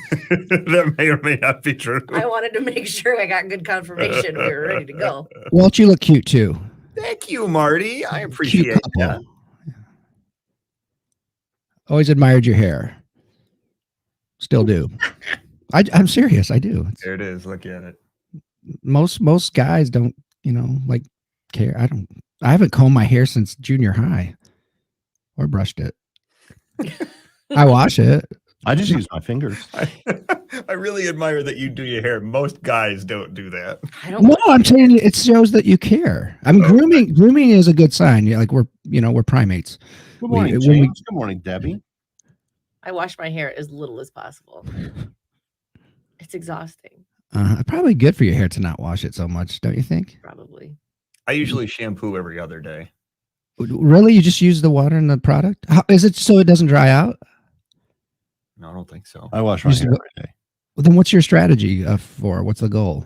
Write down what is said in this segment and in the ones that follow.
That may or may not be true. I wanted to make sure I got good confirmation we were ready to go. Well, you look cute too. Thank you, Marty. I appreciate Cute that. couple. Always admired your hair. Still do. I'm serious. I do. There it is. Look at it. Most guys don't, like care. I haven't combed my hair since junior high or brushed it. I wash it. I just use my fingers. I really admire that you do your hair. Most guys don't do that. I'm saying it shows that you care. I mean, grooming is a good sign. Yeah, like we're primates. Good morning, James. Good morning, Debbie. I wash my hair as little as possible. It's exhausting. Probably good for your hair to not wash it so much, don't you think? Probably. I usually shampoo every other day. Really? You just use the water in the product? How, is it so it doesn't dry out? No, I don't think so. I wash my hair every day. Well, then what's your strategy what's the goal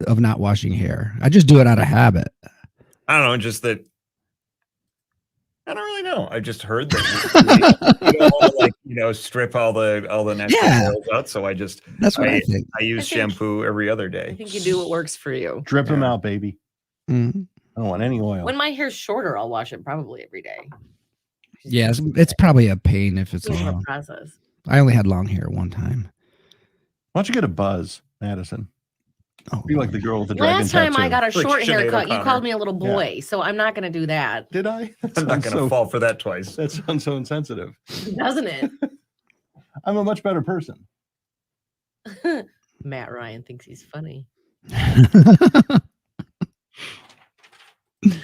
of not washing hair? I just do it out of habit. I don't know, just that. I don't really know. I just heard that you don't want to strip all the natural oils out. So that's what I think. I use shampoo every other day. I think you do what works for you. Drip them out, baby. Mm-hmm. I don't want any oil. When my hair's shorter, I'll wash it probably every day. Yeah, it's probably a pain if it's long. A process. I only had long hair one time. Why don't you get a buzz, Madison? Oh, be like the girl with the dragon Last time tattoo. I got a short haircut, you called me a little boy, so I'm not going to do that. Did I? I'm not going to fall for that twice. That sounds so insensitive. Doesn't it? I'm a much better person. Matt Ryan thinks he's funny. As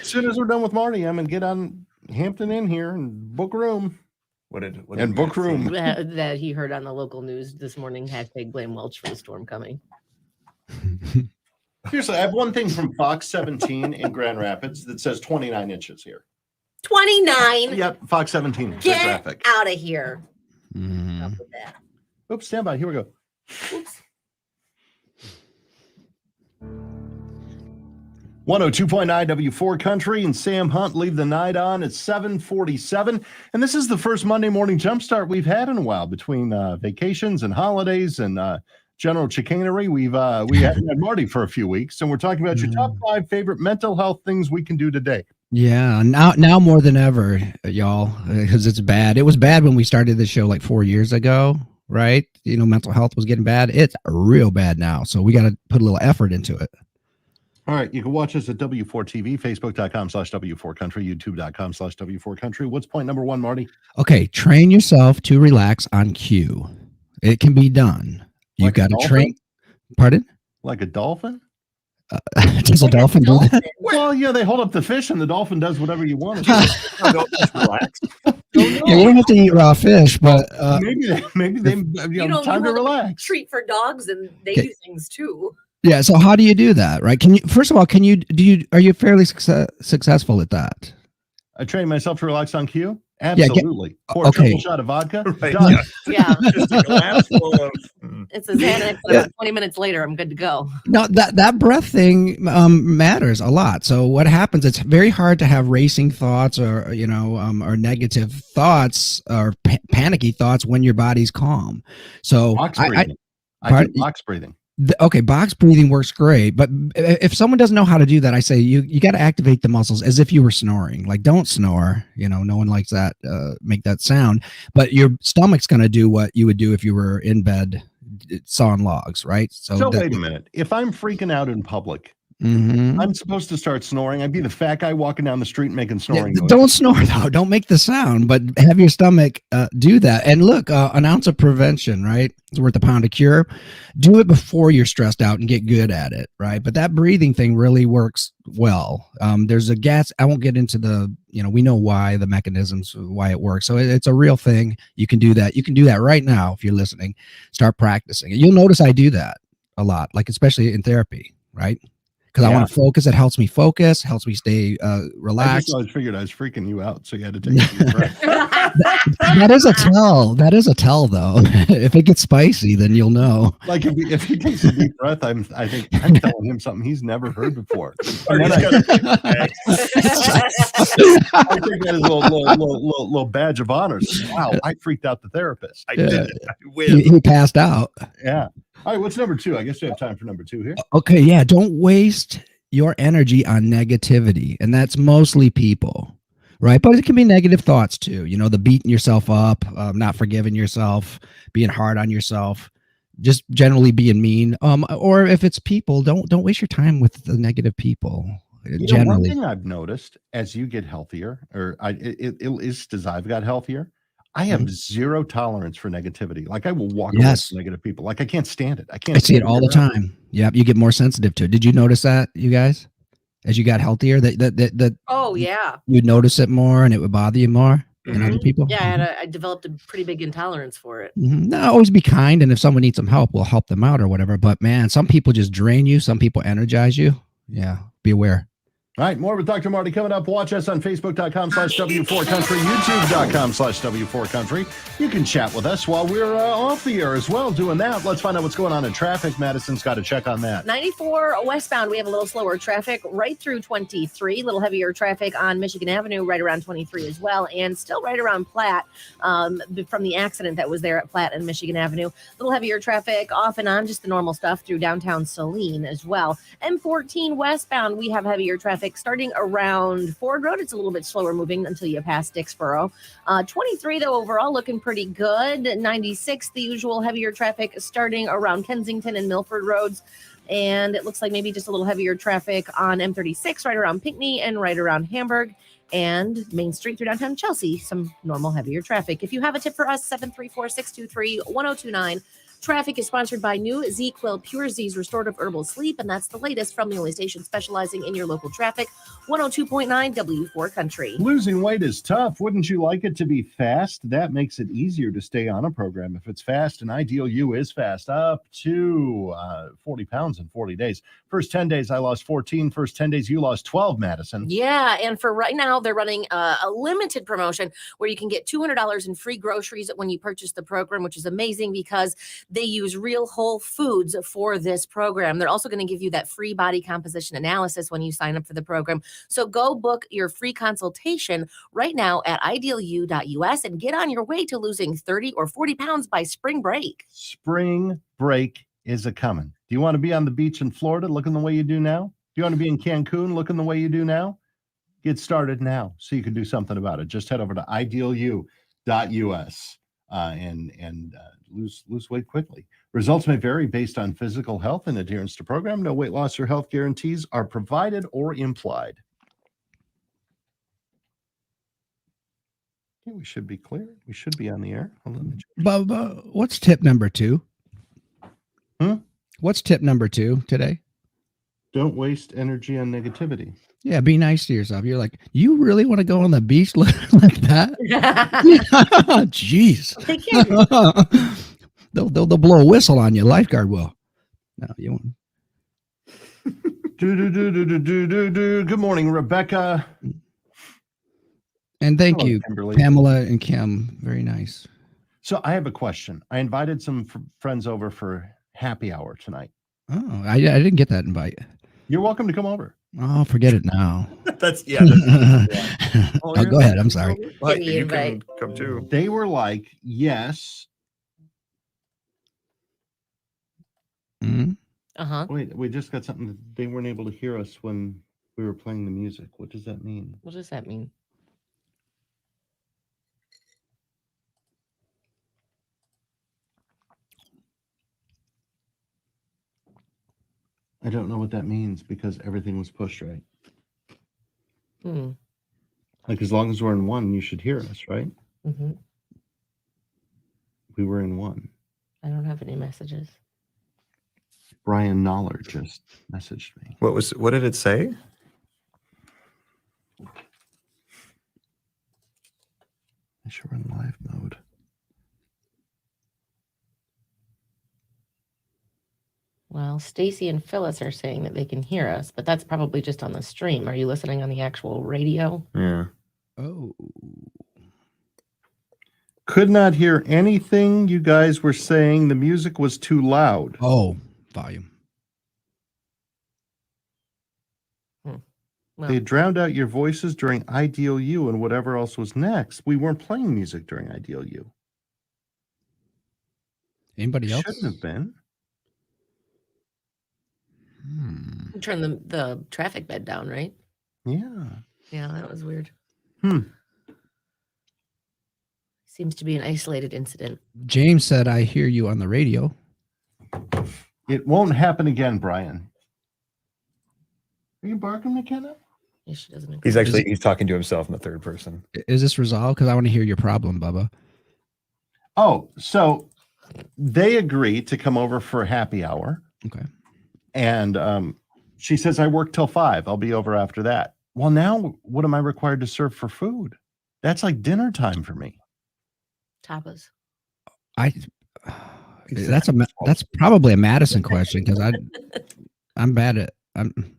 soon as we're done with Marty, I'm going to get on Hampton Inn here and book room. Book room. That he heard on the local news this morning, #blame Welch for the storm coming. Seriously, I have one thing from Fox 17 in Grand Rapids that says 29 inches here. 29? Yep, Fox 17. Get graphic. out of here. Mm. With that. Oops, stand by. Here we go. Oops. 102.9 W4 Country and Sam Hunt leave the night on at 7:47. And this is the first Monday morning jumpstart we've had in a while between vacations and holidays and general chicanery. We haven't had Marty for a few weeks, and we're talking about your top 5 favorite mental health things we can do today. Yeah, now more than ever, y'all, because it's bad. It was bad when we started this show like 4 years ago, right? Mental health was getting bad. It's real bad now, so we got to put a little effort into it. All right, you can watch us at W4 TV, Facebook.com/W4 Country, YouTube.com/W4 Country. What's point number 1, Marty? Okay, train yourself to relax on cue. It can be done. You've got to train. Pardon? Like a dolphin? Does a dolphin do that? Well, yeah, they hold up the fish and the dolphin does whatever you want. Just relax. Yeah, you don't have to eat raw fish, but maybe they time to relax. Treat for dogs, and they do things too. Yeah. So how do you do that? Right? First of all, are you fairly successful at that? I train myself to relax on cue. Absolutely. Pour a triple shot of vodka. Right. Done. Yeah. Just a glass full of. It's a Xanax. About 20 minutes later, I'm good to go. No, that breath thing matters a lot. So what happens? It's very hard to have racing thoughts or or negative thoughts or panicky thoughts when your body's calm. So box breathing. I do box breathing. Okay, box breathing works great, but if someone doesn't know how to do that, I say you got to activate the muscles as if you were snoring. Like, don't snore. No one likes that. Make that sound, but your stomach's going to do what you would do if you were in bed sawing logs, right? So wait a minute. If I'm freaking out in public, I'm supposed to start snoring. I'd be the fat guy walking down the street making snoring noises. Don't snore though. Don't make the sound, but have your stomach do that. And look, an ounce of prevention, right? It's worth a pound of cure. Do it before you're stressed out and get good at it, right? But that breathing thing really works well. There's a gas. I won't get into the, we know why, the mechanisms, why it works. So it's a real thing. You can do that. You can do that right now if you're listening. Start practicing. You'll notice I do that a lot, like especially in therapy, right? because I want to focus. It helps me focus, helps me stay relaxed. I just figured I was freaking you out, so you had to take a deep breath. That is a tell. That is a tell, though. If it gets spicy, then you'll know. Like if he takes a deep breath, I think I'm telling him something he's never heard before. And then I take that as a little badge of honor. Wow, I freaked out the therapist. I did it. I win. He passed out. Yeah. All right, what's number 2? I guess we have time for number 2 here. Okay, yeah. Don't waste your energy on negativity, and that's mostly people, right? But it can be negative thoughts too. You know, the beating yourself up, not forgiving yourself, being hard on yourself, just generally being mean. Or if it's people, don't waste your time with the negative people. One thing I've noticed as you get healthier, or at least as I've got healthier, I have zero tolerance for negativity. Like I will walk away from negative people. Like I can't stand it. I see it all the time. Yep, you get more sensitive to it. Did you notice that, you guys, as you got healthier? That oh yeah, you'd notice it more, and it would bother you more than other people. Yeah, I developed a pretty big intolerance for it. No, always be kind, and if someone needs some help, we'll help them out or whatever. But man, some people just drain you. Some people energize you. Yeah, be aware. All right, more with Dr. Marty coming up. Watch us on Facebook.com/W4Country, YouTube.com/W4Country. You can chat with us while we're off the air as well doing that. Let's find out what's going on in traffic. Madison's got to check on that. 94 westbound, we have a little slower traffic right through 23. A little heavier traffic on Michigan Avenue right around 23 as well. And still right around Platte from the accident that was there at Platte and Michigan Avenue. A little heavier traffic off and on, just the normal stuff through downtown Saline as well. M14 westbound, we have heavier traffic starting around Ford Road. It's a little bit slower moving until you pass Dixboro. 23, though, overall looking pretty good. 96, the usual heavier traffic starting around Kensington and Milford Roads. And it looks like maybe just a little heavier traffic on M36 right around Pinckney and right around Hamburg. And Main Street through downtown Chelsea, some normal heavier traffic. If you have a tip for us, 734-623-1029. Traffic is sponsored by New ZzzQuil Pure Z's Restorative Herbal Sleep, and that's the latest from the only station specializing in your local traffic, 102.9 W4 Country. Losing weight is tough. Wouldn't you like it to be fast? That makes it easier to stay on a program. If it's fast, an Ideal U is fast, up to 40 pounds in 40 days. First 10 days, I lost 14. First 10 days, you lost 12, Madison. Yeah, and for right now, they're running a limited promotion where you can get $200 in free groceries when you purchase the program, which is amazing because they use real whole foods for this program. They're also going to give you that free body composition analysis when you sign up for the program. So go book your free consultation right now at idealu.us and get on your way to losing 30 or 40 pounds by spring break. Spring break is a coming. Do you want to be on the beach in Florida looking the way you do now? Do you want to be in Cancun looking the way you do now? Get started now so you can do something about it. Just head over to idealu.us and lose weight quickly. Results may vary based on physical health and adherence to program. No weight loss or health guarantees are provided or implied. Okay, we should be clear. We should be on the air. Hold on. But what's tip number 2? What's tip number 2 today? Don't waste energy on negativity. Yeah, be nice to yourself. You're like, you really want to go on the beach like that? Jeez. They'll blow a whistle on you. Lifeguard will. No, you won't. Good morning, Rebecca. And thank you, Kimberly. Pamela and Kim. Very nice. So I have a question. I invited some friends over for happy hour tonight. Oh, I didn't get that invite. You're welcome to come over. Oh, forget it now. That's Oh, go ahead. I'm sorry. But you can come too. They were like, yes. Uh-huh. Wait, we just got something. They weren't able to hear us when we were playing the music. What does that mean? What does that mean? I don't know what that means because everything was pushed right. Like as long as we're in one, you should hear us, right? Mm-hmm. We were in one. I don't have any messages. Brian Noller just messaged me. What did it say? I sure we're in live mode. Well, Stacy and Phyllis are saying that they can hear us, but that's probably just on the stream. Are you listening on the actual radio? Yeah. Oh. Could not hear anything you guys were saying. The music was too loud. Oh, volume. Well, They drowned out your voices during Ideal You and whatever else was next. We weren't playing music during Ideal You. Anybody else? Shouldn't have been. turn the traffic bed down, right? Yeah. Yeah, that was weird. Hmm. Seems to be an isolated incident. James said, I hear you on the radio. It won't happen again, Brian. Are you barking, McKenna? Yeah, she doesn't agree. He's talking to himself in the third person. Is this resolved? Because I want to hear your problem, Bubba. Oh, so they agree to come over for a happy hour. Okay. And she says, I work till 5. I'll be over after that. Well, now what am I required to serve for food? That's like dinner time for me. Tapas. That's probably a Madison question because I'm bad at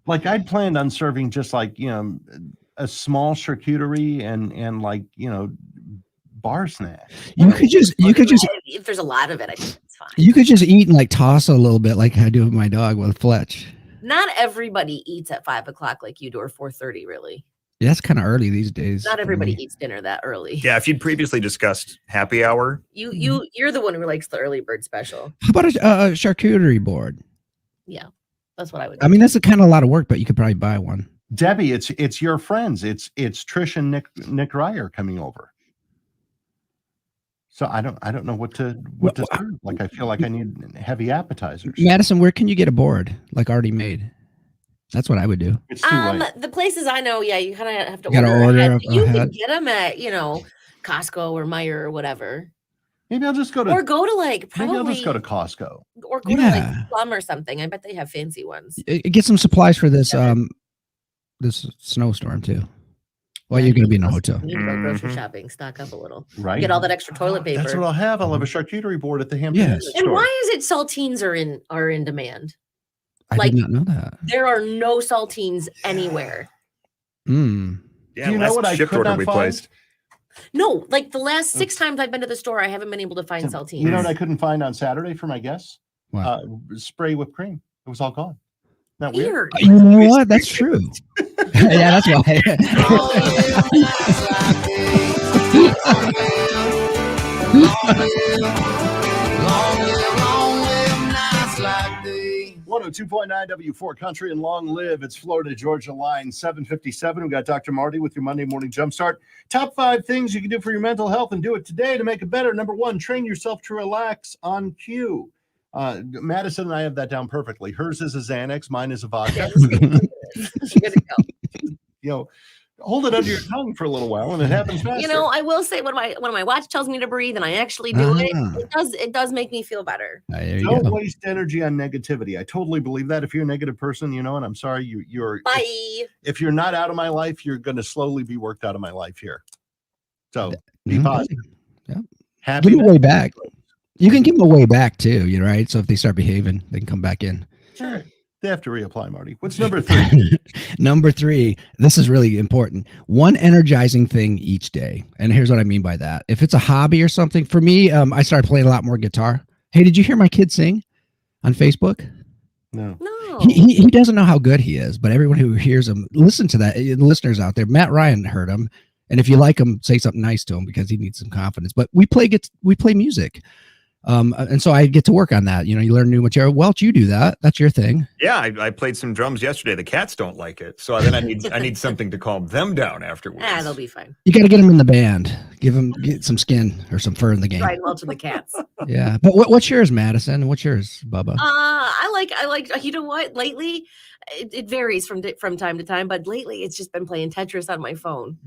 like I'd planned on serving just like, a small charcuterie and like, bar snack. You could just If there's a lot of it, I think it's fine. you could just eat and like toss a little bit like I do with my dog with Fletch. Not everybody eats at 5 o'clock like you do, or 4:30. Really, Yeah, that's kind of early these days. not everybody eats dinner that early. Yeah, if you'd previously discussed happy hour, You're the one who likes the early bird special. How about a charcuterie board? Yeah, that's what I would do. I mean, that's a kind of a lot of work, but you could probably buy one. Debbie, it's your friends. It's Trish and Nick Ryer coming over. So I don't know what to serve. Like I feel like I need heavy appetizers. Madison, where can you get a board like already made? That's what I would do. It's too late. The places I know, yeah, you kind of have to You gotta order ahead. You can ahead. get them at Costco or Meijer or whatever, Maybe I'll just go to or go to maybe I'll just go to Costco. or go to Yeah. like Plum or something. I bet they have fancy ones. Get some supplies for this this snowstorm too. Well, you're going to be in a hotel. You need to go grocery Mhm. shopping, stock up a little, Right. get all that extra toilet paper. That's what I'll have. I'll have a charcuterie board at the Hampton Yes. Inn And store. why is it saltines are in demand? I like- did not know that. There are no saltines anywhere. Mm. yeah, Do you know last what I shift could order not we find? placed. No, like the last 6 times I've been to the store, I haven't been able to find saltines. You know what I couldn't find on Saturday for my guests? What? Spray whipped cream. It was all gone. Not weird. Weird. You know what? That's true. Yeah, that's why. 102.9 W4 Country and Long Live. It's Florida Georgia line 757. We got Dr. Marty with your Monday Morning Jumpstart. Top 5 things you can do for your mental health and do it today to make it better. Number 1, train yourself to relax on cue. Madison and I have that down perfectly. Hers is a Xanax, mine is a vodka. Good to go. Hold it under your tongue for a little while and it happens faster. I will say when my watch tells me to breathe and I actually do Ah. it does make me feel better. There you Don't go. waste energy on negativity. I totally believe that. If you're a negative person, and I'm sorry, you're Bye. if you're not out of my life, you're going to slowly be worked out of my life here. So be Mhm. positive. Yep. Happy. Give them a way back. You can give them a way back too, right? So if they start behaving, they can come back in. Sure. They have to reapply, Marty. What's number 3? Number 3, this is really important. One energizing thing each day. And here's what I mean by that. If it's a hobby or something, for me, I started playing a lot more guitar. Hey, did you hear my kid sing on Facebook? No. No. He doesn't know how good he is, but everyone who hears him, listen to that. The listeners out there, Matt Ryan heard him. And if you like him, say something nice to him because he needs some confidence. But we play music. And so I get to work on that. You learn new material. Welch, you do that. That's your thing. Yeah, I played some drums yesterday. The cats don't like it, so then I need something to calm them down afterwards. They'll be fine. You got to get them in the band. Get some skin or some fur in the game. Right, Welch and the cats. Yeah. But what's yours, Madison? What's yours, Bubba? I like. You know what? Lately, it varies from time to time, but lately it's just been playing Tetris on my phone.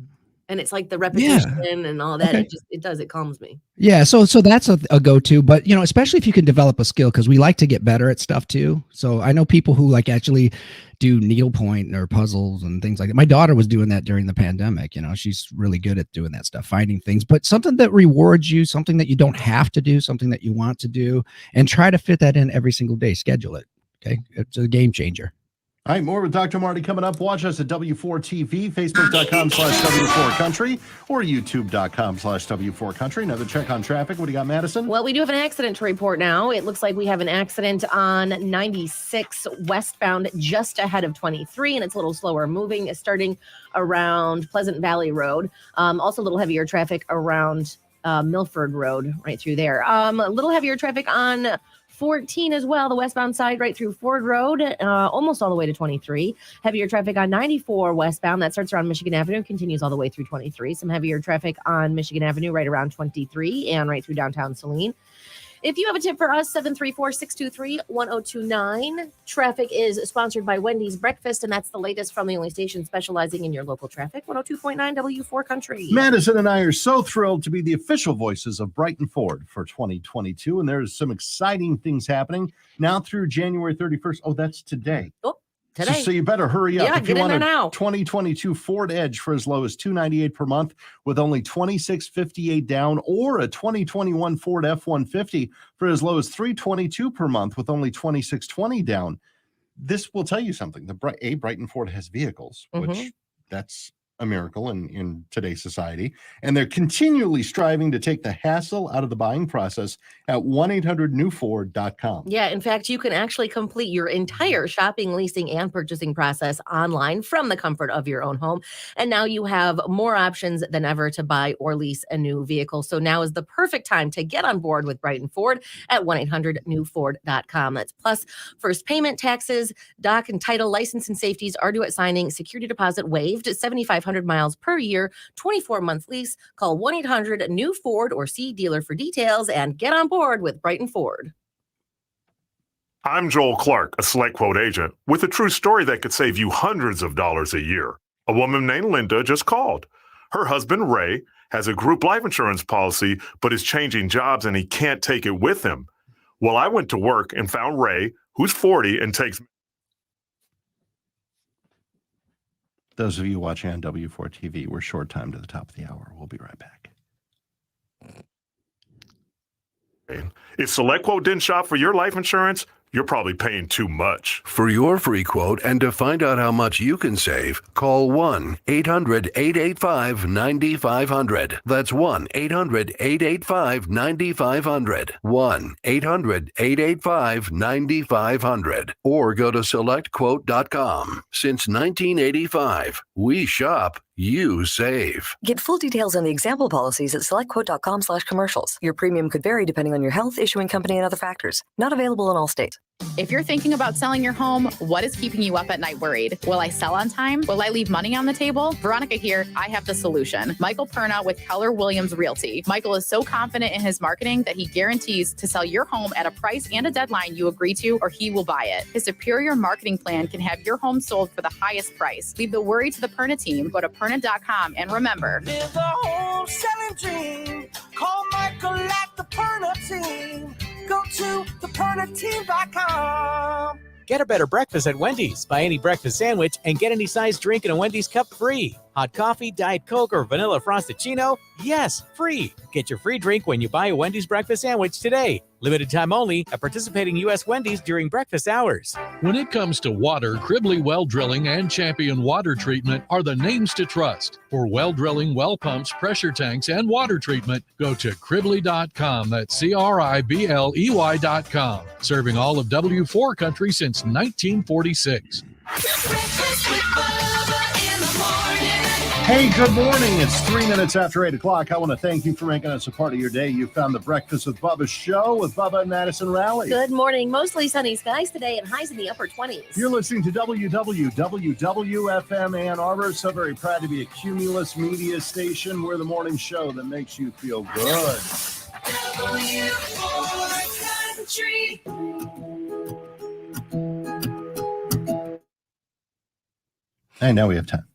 And it's like the repetition and all that. Okay. It calms me. Yeah. So that's a go-to, but especially if you can develop a skill, because we like to get better at stuff too. So I know people who actually do needlepoint or puzzles and things like that. My daughter was doing that during the pandemic. She's really good at doing that stuff, finding things, but something that rewards you, something that you don't have to do, something that you want to do, and try to fit that in every single day. Schedule it. Okay. It's a game changer. All right, more with Dr. Marty coming up. Watch us at W4TV, Facebook.com/W4Country, or YouTube.com/W4Country. Another check on traffic. What do you got, Madison? Well, we do have an accident to report now. It looks like we have an accident on 96 westbound just ahead of 23, and it's a little slower moving, starting around Pleasant Valley Road. Also a little heavier traffic around Milford Road right through there. A little heavier traffic on 14 as well, the westbound side right through Ford Road, almost all the way to 23. Heavier traffic on 94 westbound. That starts around Michigan Avenue, continues all the way through 23. Some heavier traffic on Michigan Avenue right around 23 and right through downtown Saline. If you have a tip for us, 734-623-1029. Traffic is sponsored by Wendy's Breakfast, and that's the latest from the only station specializing in your local traffic, 102.9 W4 Country. Madison and I are so thrilled to be the official voices of Brighton Ford for 2022, and there's some exciting things happening now through January 31st. Oh, that's today. Oh, today. So you better hurry up. Yeah, if you get in want there a now. 2022 Ford Edge for as low as $298 per month with only $2,658 down, or a 2021 Ford F-150 for as low as $322 per month with only $2,620 down. This will tell you something. Brighton Ford has vehicles, which that's a miracle in today's society. And they're continually striving to take the hassle out of the buying process at 1-800-NEW-FORD.com. Yeah, in fact, you can actually complete your entire shopping, leasing, and purchasing process online from the comfort of your own home. And now you have more options than ever to buy or lease a new vehicle. So now is the perfect time to get on board with Brighton Ford at 1-800-NEW-FORD.com. That's plus first payment, taxes, doc and title, license and safeties are due at signing, security deposit waived, 7,500 miles per year, 24-month lease. Call 1-800-NEW-FORD or see dealer for details and get on board with Brighton Ford. I'm Joel Clark, a Select Quote agent, with a true story that could save you hundreds of dollars a year. A woman named Linda just called. Her husband, Ray, has a group life insurance policy, but is changing jobs and he can't take it with him. Well, I went to work and found Ray, who's 40 and takes... Those of you watching on W4 TV, we're short time to the top of the hour. We'll be right back. If Select Quote didn't shop for your life insurance, you're probably paying too much. For your free quote and to find out how much you can save, call 1-800-885-9500. That's 1-800-885-9500. 1-800-885-9500. Or go to SelectQuote.com. Since 1985, we shop, you save. Get full details on the example policies at SelectQuote.com/commercials. Your premium could vary depending on your health, issuing company, and other factors. Not available in all states. If you're thinking about selling your home, what is keeping you up at night worried? Will I sell on time? Will I leave money on the table? Veronica here. I have the solution. Michael Perna with Keller Williams Realty. Michael is so confident in his marketing that he guarantees to sell your home at a price and a deadline you agree to, or he will buy it. His superior marketing plan can have your home sold for the highest price. Leave the worry to the Perna team. Go to Perna.com and remember, live a home selling dream. Call Michael at the Perna team. Go to thepernateam.com. Get a better breakfast at Wendy's. Buy any breakfast sandwich and get any size drink in a Wendy's cup free. Hot coffee, Diet Coke, or vanilla frosted-chino? Yes, free. Get your free drink when you buy a Wendy's breakfast sandwich today. Limited time only at participating U.S. Wendy's during breakfast hours. When it comes to water, Cribley Well Drilling and Champion Water Treatment are the names to trust. For well drilling, well pumps, pressure tanks, and water treatment, go to Cribley.com. That's Cribley.com. Serving all of W4 Country since 1946. Hey, good morning. It's 3 minutes after 8 o'clock. I want to thank you for making us a part of your day. You found the Breakfast with Bubba show with Bubba and Madison Raleigh. Good morning. Mostly sunny skies today and highs in the upper 20s. You're listening to WWWFM Ann Arbor. So very proud to be a Cumulus media station. We're the morning show that makes you feel good. W4 Country. And now we have time.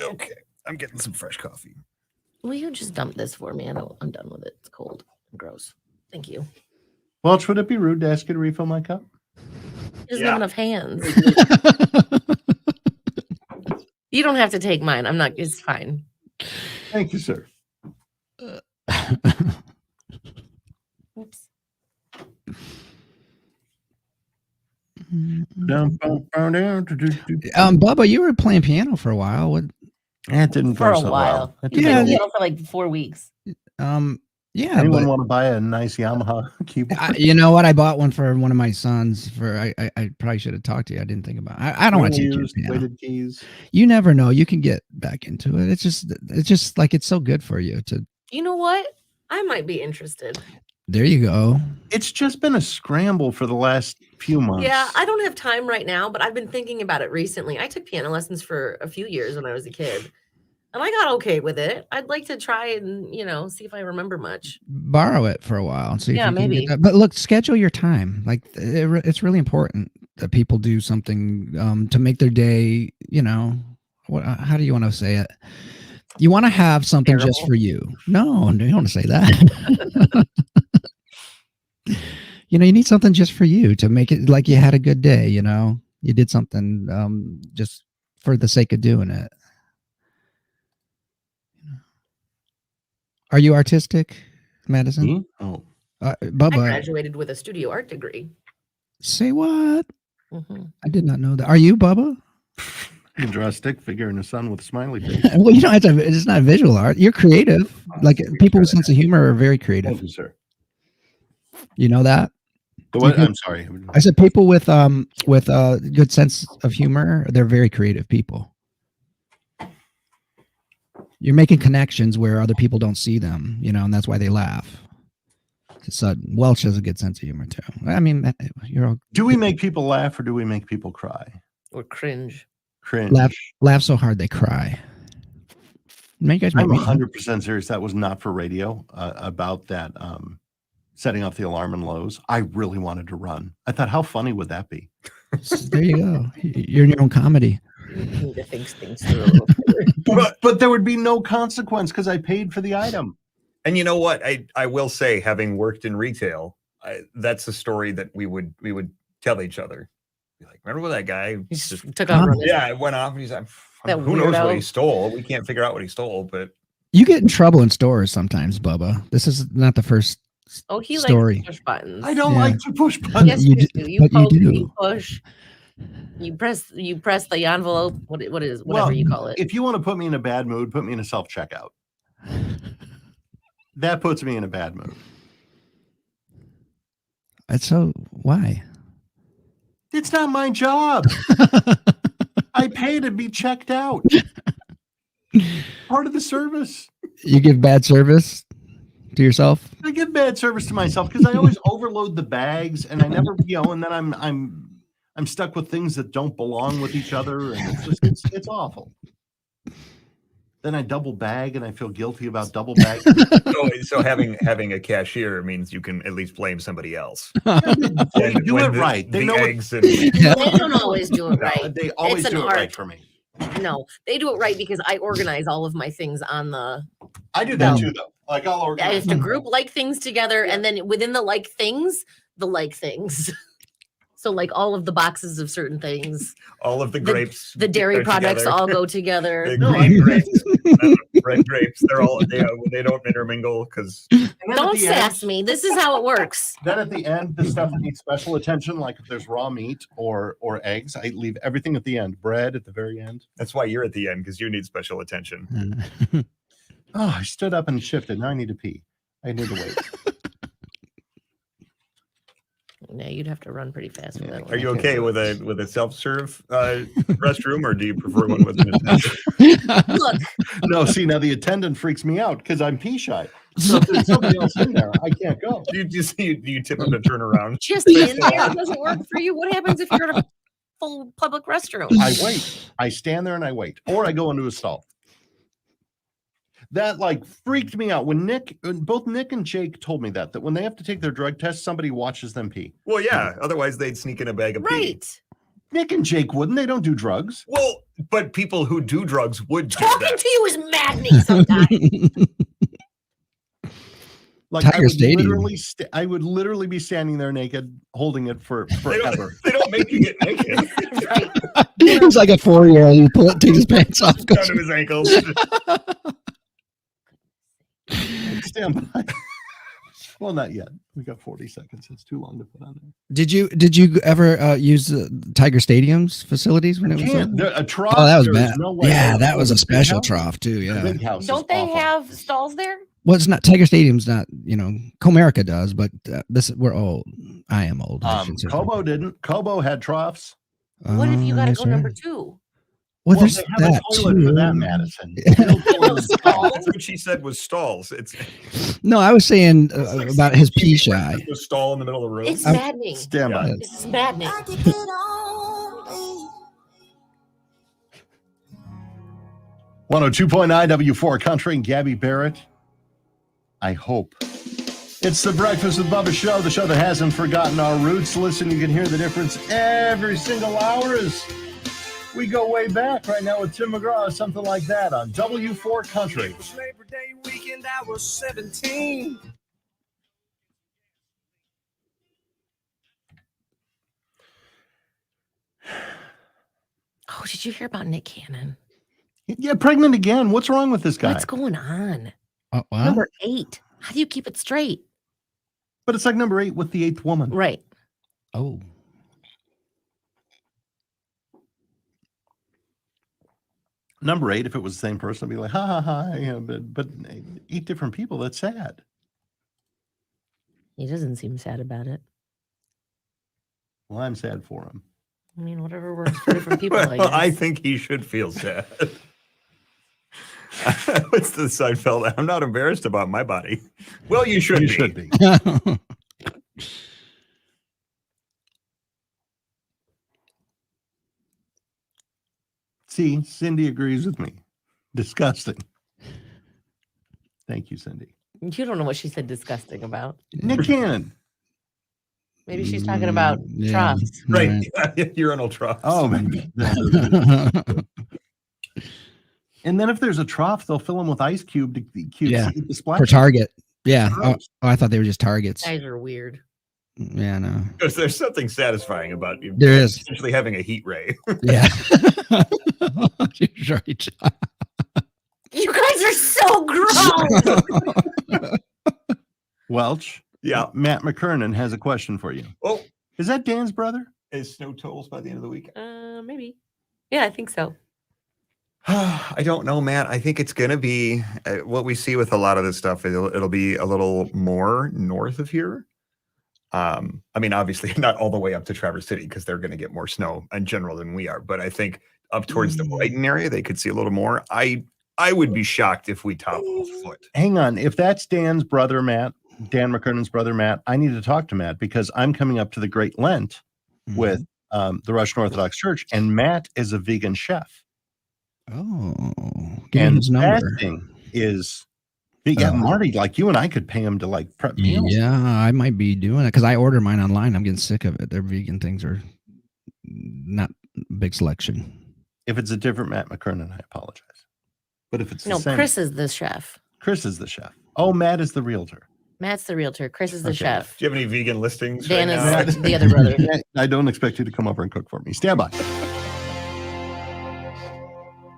Okay. I'm getting some fresh coffee. Will you just dump this for me? I'm done with it. It's cold and gross. Thank you. Welch, would it be rude to ask you to refill my cup? He doesn't have enough hands. You don't have to take mine. I'm not. It's fine. Thank you, sir. Oops. Bubba, you were playing piano for a while. What? It didn't For go a so while. well. He played piano for like 4 weeks. Yeah. Anyone want to buy a nice Yamaha keyboard? You know what? I bought one for one of my sons. I probably should have talked to you. I didn't think about it. I don't want to teach you piano. Weighted keys. You never know. You can get back into it. It's just like it's so good for you to. You know what? I might be interested. There you go. It's just been a scramble for the last few months. Yeah, I don't have time right now, but I've been thinking about it recently. I took piano lessons for a few years when I was a kid, and I got okay with it. I'd like to try and, see if I remember much. Borrow it for a while and see if you maybe. can get that. But look, schedule your time. Like it's really important that people do something to make their day, how do you want to say it? You want to have something just for you. No, you don't want to say that. You need something just for you to make it like you had a good day. You did something just for the sake of doing it. Are you artistic, Madison? Oh, Bubba. I graduated with a studio art degree. Say what? Mm-hmm. I did not know that. Are you, Bubba? You draw a stick figure in a sun with a smiley face. Well, it's not visual art. You're creative. Like people with sense of humor are very creative. Thank you, sir. You know that? What? I'm sorry. I said people with good sense of humor, they're very creative people. You're making connections where other people don't see them, and that's why they laugh. So Welch has a good sense of humor too. I mean, do we make people laugh or do we make people cry? Or cringe? Laugh so hard they cry. I'm 100% serious. That was not for radio. About that, setting off the alarm and lows. I really wanted to run. I thought, how funny would that be? There you go. You're in your own comedy. You need to think things through. but there would be no consequence because I paid for the item. And you know what? I will say, having worked in retail, that's a story that we would tell each other. Be like, remember that guy just took off running? Yeah, it went off, and he's like, who knows what he stole? We can't figure out what he stole, but you get in trouble in stores sometimes, Bubba. This is not the first story. Likes to push buttons. I don't like to push buttons. Yes, you do. You poke, you do. you push. You press the envelope. What is whatever you call it. If you want to put me in a bad mood, put me in a self-checkout. That puts me in a bad mood. And so why? It's not my job. I pay to be checked out. Part of the service. You give bad service to yourself? I give bad service to myself because I always overload the bags, and I never, and then I'm stuck with things that don't belong with each other, and it's awful. Then I double bag, and I feel guilty about double bagging. So having a cashier means you can at least blame somebody else. They do it right. They know eggs they don't always do it right. They always do it right for me. No, they do it right because I organize all of my things on the. I do that too, though. Like I'll I organize. have to group like things together, and then within the like things. So like all of the boxes of certain things, all of the grapes, the dairy products all go together. The green grapes, red grapes, they don't intermingle because. Don't sass me. This is how it works. Then at the end, the stuff that needs special attention, like if there's raw meat or eggs, I leave everything at the end. Bread at the very end. That's why you're at the end, because you need special attention. Oh, I stood up and shifted. Now I need to pee. I need to wait. Yeah, you'd have to run pretty fast for that one. Are you okay with a self-serve restroom, or do you prefer one with an attendant? Look. No, see, now the attendant freaks me out because I'm pee shy. So if there's somebody else in there, I can't go. Do you tip them to turn around? Just in there doesn't work for you. What happens if you're in a full public restroom? I wait. I stand there and I wait, or I go into a stall. That freaked me out when both Nick and Jake told me that when they have to take their drug test, somebody watches them pee. Well, yeah. Otherwise, they'd sneak in a bag of pee. Right. Nick and Jake wouldn't. They don't do drugs. Well, but people who do drugs would do Talking that. to you is maddening sometimes. I would literally be standing there naked, holding it forever. They don't make you get naked. Right. He's like a 4-year-old. You take his pants off. Down to his ankles. Stand by. Well, not yet. We got 40 seconds. It's too long to put on there. Did you ever use Tiger Stadium's facilities when it was there? A trough. Oh, that was there is bad. no way. Yeah, that was a big special house? trough too. The Yeah. big house. Don't they have stalls there? Well, it's not Tiger Stadium's not. Comerica does, but we're old. I am old. Cobo didn't. Cobo had troughs. What if you got to go number 2? Well, there's they have that a toilet too. for that, Madison. That's what she said was stalls. It's No, I was saying like about his pee shy. a stall in the middle of the room. It's maddening. Stand by. This is maddening. 102.9 W4 Country and Gabby Barrett. I hope. It's the Breakfast with Bubba show, the show that hasn't forgotten our roots. Listen, you can hear the difference every single hour as we go way back right now with Tim McGraw, something like that on W4 Country. It was Labor Day weekend, I was 17. Oh, did you hear about Nick Cannon? Yeah, pregnant again. What's wrong with this guy? What's going on? What? Number 8. How do you keep it straight? But it's like number 8 with the 8th woman. Right. Oh. Number 8, if it was the same person, I'd be like, ha ha ha. But 8 different people, that's sad. He doesn't seem sad about it. Well, I'm sad for him. I mean, whatever works for different people. Well, I think he should feel sad. What's the Seinfeld? I'm not embarrassed about my body. Well, you should. You should be. See, Cindy agrees with me. Disgusting. Thank you, Cindy. You don't know what she said disgusting about. Nick Cannon. Maybe she's talking about Yeah. troughs. Right. Urinal troughs. Oh, maybe. And then if there's a trough, they'll fill them with ice cube to keep Yeah. the splash. For Target. Yeah. Oh, I thought they were just targets. Guys are weird. Yeah, no. Because there's something satisfying about you. There is. Essentially having a heat ray. Yeah. You're right. You guys are so gross. Welch. Yeah. Matt McKernan has a question for you. Oh, is that Dan's brother? Is snow totals by the end of the week? Maybe. Yeah, I think so. I don't know, Matt. I think it's going to be what we see with a lot of this stuff. It'll be a little more north of here. I mean, obviously not all the way up to Traverse City because they're going to get more snow in general than we are. But I think up towards the Brighton area, they could see a little more. I would be shocked if we top a foot. Hang on. If that's Dan's brother, Matt, Dan McKernan's brother, Matt, I need to talk to Matt because I'm coming up to the Great Lent with the Russian Orthodox Church, and Matt is a vegan chef. Oh, give me And his number. fasting is, yeah, Marty, like you and I could pay him to like prep meals. Yeah, I might be doing it because I order mine online. I'm getting sick of it. Their vegan things are not big selection. If it's a different Matt McKernan, I apologize. But if it's the No, same, Chris is the chef. Chris is the chef. Oh, Matt is the realtor. Matt's the realtor. Chris is the Okay. chef. Do you have any vegan listings? Dan right is now? the other brother. I don't expect you to come over and cook for me. Stand by.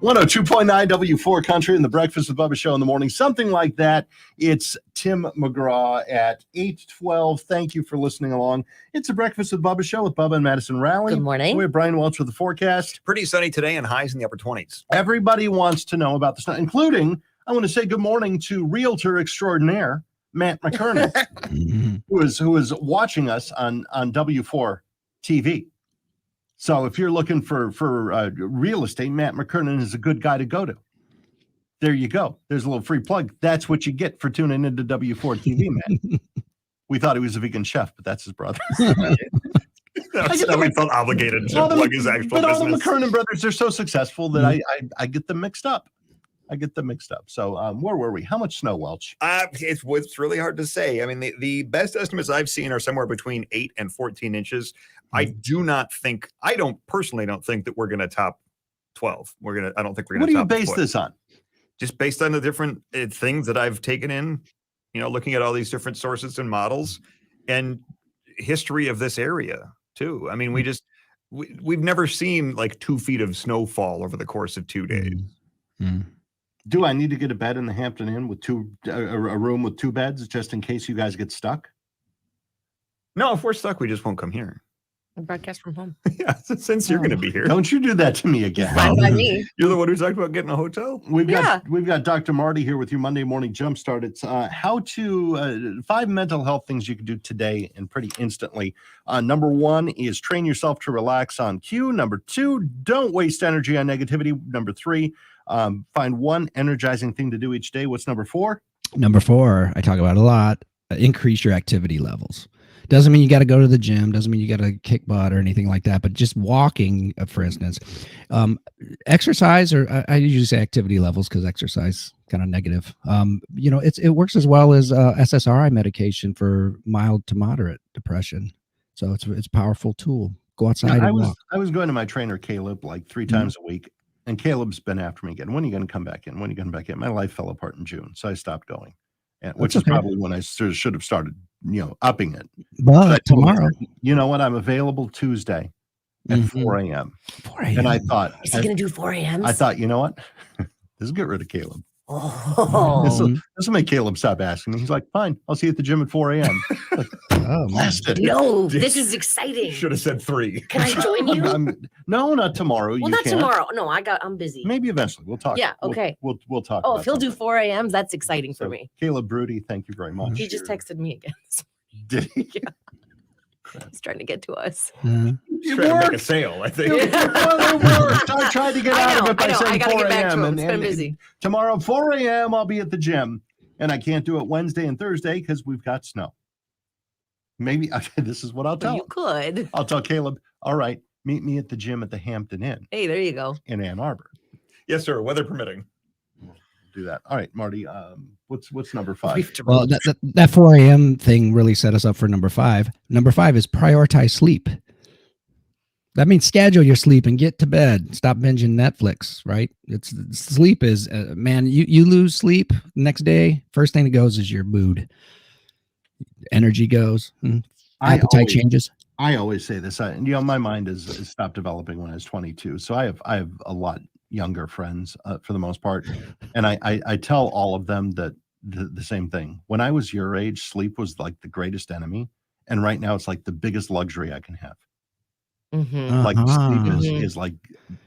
102.9 W4 Country and the Breakfast with Bubba show in the morning. Something like that. It's Tim McGraw at 8:12. Thank you for listening along. It's a Breakfast with Bubba show with Bubba and Madison Rowley. Good morning. We have Brian Welch with the forecast. Pretty sunny today and highs in the upper 20s. Everybody wants to know about the snow, including I want to say good morning to realtor extraordinaire Matt McKernan, who is watching us on W4 TV. So if you're looking for real estate, Matt McKernan is a good guy to go to. There you go. There's a little free plug. That's what you get for tuning into W4 TV, Matt. We thought he was a vegan chef, but that's his brother. So we felt obligated to plug his actual but all the business. McKernan brothers are so successful that I get them mixed up. So where were we? How much snow, Welch? It's really hard to say. I mean, the best estimates I've seen are somewhere between 8 and 14 inches. I don't personally think that we're going to top 12. I don't think we're going to top. What do you base this on? Just based on the different things that I've taken in, looking at all these different sources and models and history of this area too. I mean, we've never seen like 2 feet of snowfall over the course of 2 days. Do I need to get a bed in the Hampton Inn with a room with 2 beds just in case you guys get stuck? No, if we're stuck, we just won't come here. Broadcast from home. Yeah, since you're going to be here. Don't you do that to me again. Fine by me. You're the one who talked about getting a hotel. We've got Dr. Marty here with your Monday Morning Jumpstart. It's how to 5 mental health things you can do today and pretty instantly. Number 1 is train yourself to relax on cue. Number 2, don't waste energy on negativity. Number 3, find one energizing thing to do each day. What's number 4? Number 4, I talk about a lot. Increase your activity levels. Doesn't mean you got to go to the gym. Doesn't mean you got to kick butt or anything like that. But just walking, for instance, exercise, or I usually say activity levels because exercise kind of negative. It works as well as SSRI medication for mild to moderate depression. So it's a powerful tool. Go outside and walk. I was going to my trainer Caleb like 3 times a week, and Caleb's been after me again. When are you going to come back in? When are you going to come back in? My life fell apart in June, so I stopped going, which is probably when I should have started. Upping it. But tomorrow, you know what? I'm available Tuesday at 4 a.m. 4 a.m. And I thought, is he going to do 4 a.m.? I thought, you know what? This will get rid of Caleb. Oh. This will make Caleb stop asking me. He's like, fine, I'll see you at the gym at 4 a.m. No, this is exciting. Should have said 3. Can I join you? No, not tomorrow. Well, not tomorrow. No, I'm busy. Maybe eventually. We'll talk. Yeah, okay. We'll talk. Oh, if he'll do 4 a.m.s, that's exciting for me. Caleb Broody, thank you very much. He just texted me again. Did he? Yeah. He's trying to get to us. He's trying to make a sale, I think. It worked. I tried to get out of it by saying 4 a.m. It's been busy. Tomorrow, 4 a.m., I'll be at the gym. And I can't do it Wednesday and Thursday because we've got snow. Maybe this is what I'll tell him. You could. I'll tell Caleb, all right, meet me at the gym at the Hampton Inn. Hey, there you go. In Ann Arbor. Yes, sir. Weather permitting. We'll do that. All right, Marty, what's number 5? Well, that 4 a.m. thing really set us up for number 5. Number 5 is prioritize sleep. That means schedule your sleep and get to bed. Stop binging Netflix, right? Sleep is, man, you lose sleep next day. First thing that goes is your mood. Energy goes. Appetite changes. I always say this. My mind has stopped developing when I was 22. So I have a lot younger friends for the most part. And I tell all of them that the same thing. When I was your age, sleep was like the greatest enemy. And right now it's like the biggest luxury I can have. Mm-hmm. Like sleep is like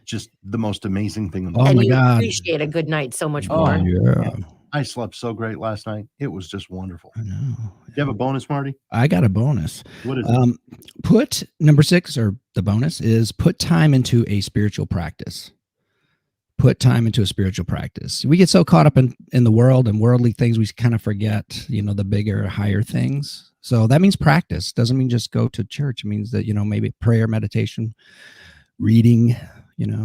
just the most amazing thing in the world. And my you God. appreciate a good night so much more. Yeah. I slept so great last night. It was just wonderful. I know. Do you have a bonus, Marty? I got a bonus. What is it? Put number 6, or the bonus is put time into a spiritual practice. Put time into a spiritual practice. We get so caught up in the world and worldly things, we kind of forget, the bigger, higher things. So that means practice. Doesn't mean just go to church. It means that, maybe prayer, meditation, reading,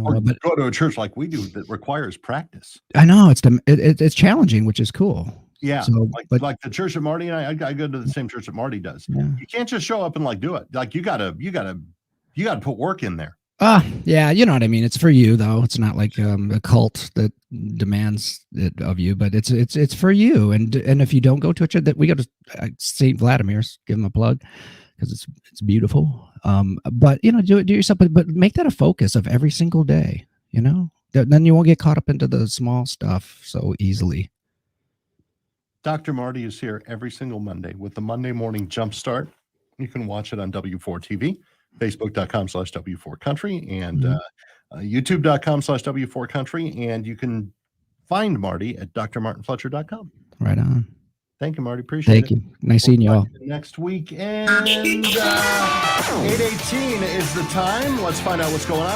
or but go to a church like we do that requires practice. I know it's challenging, which is cool. Yeah. So, like the church that Marty and I go to the same church that Marty does. Yeah. You can't just show up and do it. Like you gotta put work in there. Yeah, you know what I mean. It's for you though. It's not like a cult that demands it of you, but it's for you. And if you don't go to a church, that we go to St. Vladimir's, give them a plug because it's beautiful. But do it yourself, but make that a focus of every single day. Then you won't get caught up into the small stuff so easily. Dr. Marty is here every single Monday with the Monday Morning Jumpstart. You can watch it on W4 TV. Facebook.com/W4Country and YouTube.com/W4Country. And you can find Marty at drmartinfletcher.com. Right on. Thank you, Marty. Appreciate it. Thank you. Nice seeing you all. Next week. And 8:18 is the time. Let's find out what's going on.